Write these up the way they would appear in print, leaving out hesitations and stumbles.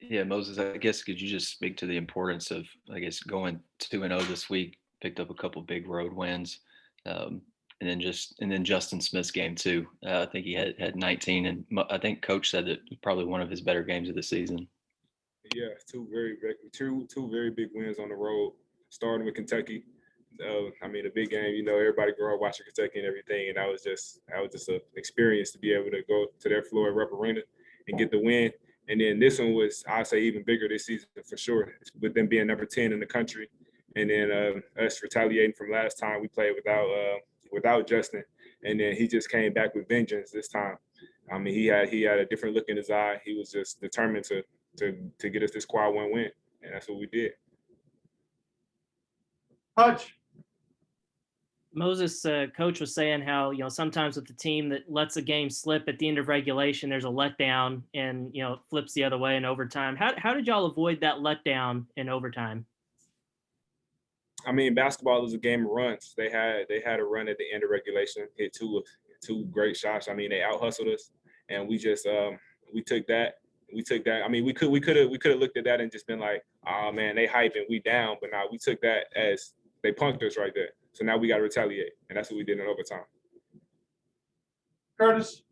Yeah, Moses, I guess could you just speak to the importance of, I guess, going 2-0 this week, picked up a couple big road wins, um, and then Justin Smith's game too. I think he had 19, and I think Coach said that it was probably one of his better games of the season. Yeah, two very big wins on the road, starting with Kentucky. I mean, a big game. You know, everybody grew up watching Kentucky and everything, and that was just an experience to be able to go to their floor at Rupp Arena and get the win. And then this one was, I'd say, even bigger this season for sure, with them being number 10 in the country, and then us retaliating from last time we played without Justin, and then he just came back with vengeance this time. I mean, he had a different look in his eye. He was just determined to get us this quad one win, and that's what we did. Hutch. Moses, coach was saying how, sometimes with the team that lets a game slip at the end of regulation, there's a letdown and, it flips the other way in overtime. How did y'all avoid that letdown in overtime? I mean, basketball is a game of runs. They had a run at the end of regulation, hit two great shots. I mean, they out hustled us, and we just we took that. We took that. I mean, we could have looked at that and just been like, oh man, they hyping, we down. But now we took that as they punked us right there. So now we got to retaliate, and that's what we did in overtime. Curtis.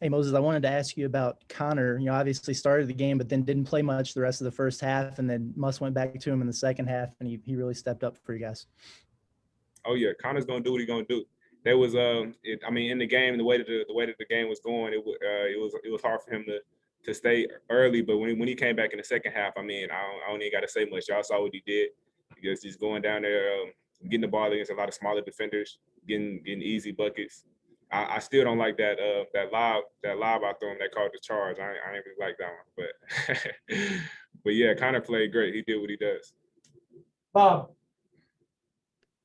Hey, Moses, I wanted to ask you about Connor. Obviously started the game, but then didn't play much the rest of the first half, and then went back to him in the second half, and he really stepped up for you guys. Oh yeah, Connor's gonna do what he's gonna do. There was I mean, in the game, the way that the game was going, it was hard for him to stay early. But when he came back in the second half, I mean, I don't even got to say much. Y'all saw what he did. Because he's going down there, getting the ball against a lot of smaller defenders, getting easy buckets. I still don't like that lob I threw him that called the charge. I ain't really like that one, but but yeah, Connor played great. He did what he does. Bob.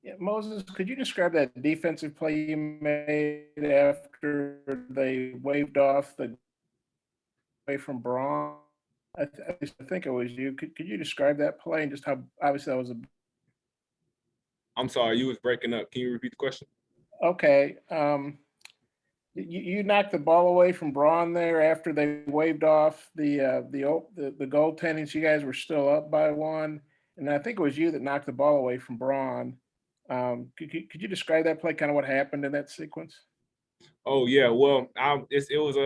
Yeah, Moses, could you describe that defensive play you made after they waved off the away from Braun? I think it was you. Could you describe that play and just how obviously that was a. I'm sorry, you was breaking up. Can you repeat the question? Okay. You knocked the ball away from Braun there after they waved off the goaltending. So you guys were still up by one, and I think it was you that knocked the ball away from Braun. Could you describe that play? Kind of what happened in that sequence? Oh yeah, well, it was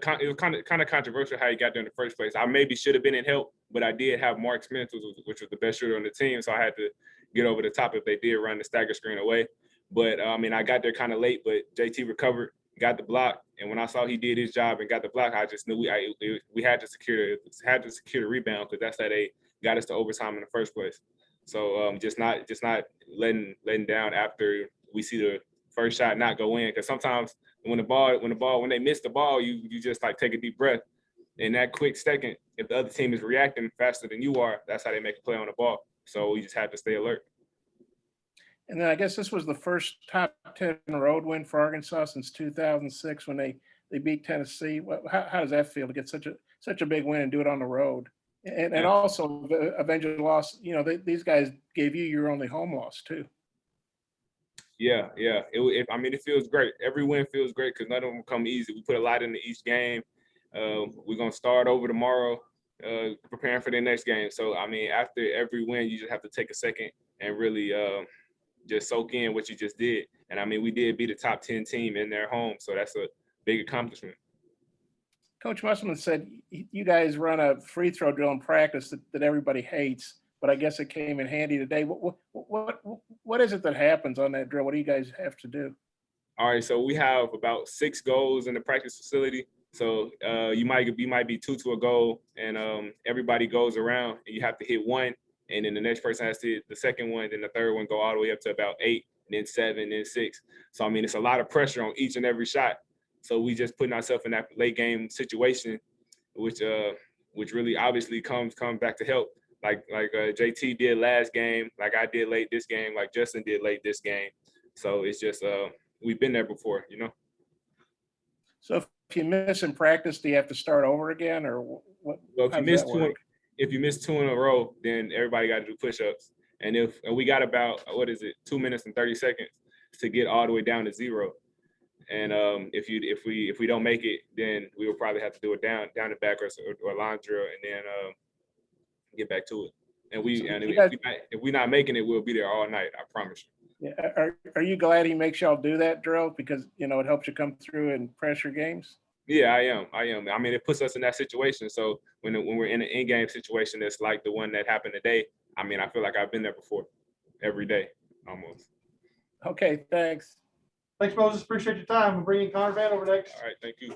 kind of controversial how he got there in the first place. I maybe should have been in help, but I did have Mark Smith, which was the best shooter on the team, so I had to get over the top if they did run the stagger screen away. But I mean, I got there kind of late, but JT recovered, got the block, and when I saw he did his job and got the block, I just knew we had to secure the rebound because that's how they got us to overtime in the first place. So just not letting down after we see the first shot not go in, because sometimes when they miss the ball, you just like take a deep breath. In that quick second, if the other team is reacting faster than you are, that's how they make a play on the ball. So we just have to stay alert. And then I guess this was the first top 10 road win for Arkansas since 2006 when they beat Tennessee. How does that feel to get such a big win and do it on the road? And also the eventual loss, these guys gave you your only home loss too. Yeah. It feels great. Every win feels great because none of them come easy. We put a lot into each game. We're going to start over tomorrow, preparing for the next game. So, I mean, after every win, you just have to take a second and really just soak in what you just did. And, I mean, we did beat a top 10 team in their home. So that's a big accomplishment. Coach Musselman said you guys run a free throw drill in practice that everybody hates, but I guess it came in handy today. What is it that happens on that drill? What do you guys have to do? All right, so we have about 6 goals in the practice facility. So you might be 2 to a goal, and everybody goes around, and you have to hit one, and then the next person has to hit the second one, then the third one go all the way up to about 8, and then 7, then 6. So I mean, it's a lot of pressure on each and every shot. So we just putting ourselves in that late game situation, which really obviously comes back to help. Like JT did last game, like I did late this game, like Justin did late this game. So it's just we've been there before, So if you miss in practice, do you have to start over again, or what? Well, if you miss 2 in a row, then everybody got to do push-ups. And we got about 2 minutes and 30 seconds to get all the way down to 0. And if we don't make it, then we will probably have to do a down and back or line drill, and then get back to it. And if we're not making it, we'll be there all night. I promise you. Yeah. Are you glad he makes y'all do that drill because it helps you come through and pressure games? Yeah, I am. I mean, it puts us in that situation. So when we're in an in-game situation that's like the one that happened today, I mean, I feel like I've been there before, every day, almost. Okay, thanks. Thanks, Moses. Appreciate your time. We'll bring in Connor Van over next. All right, thank you.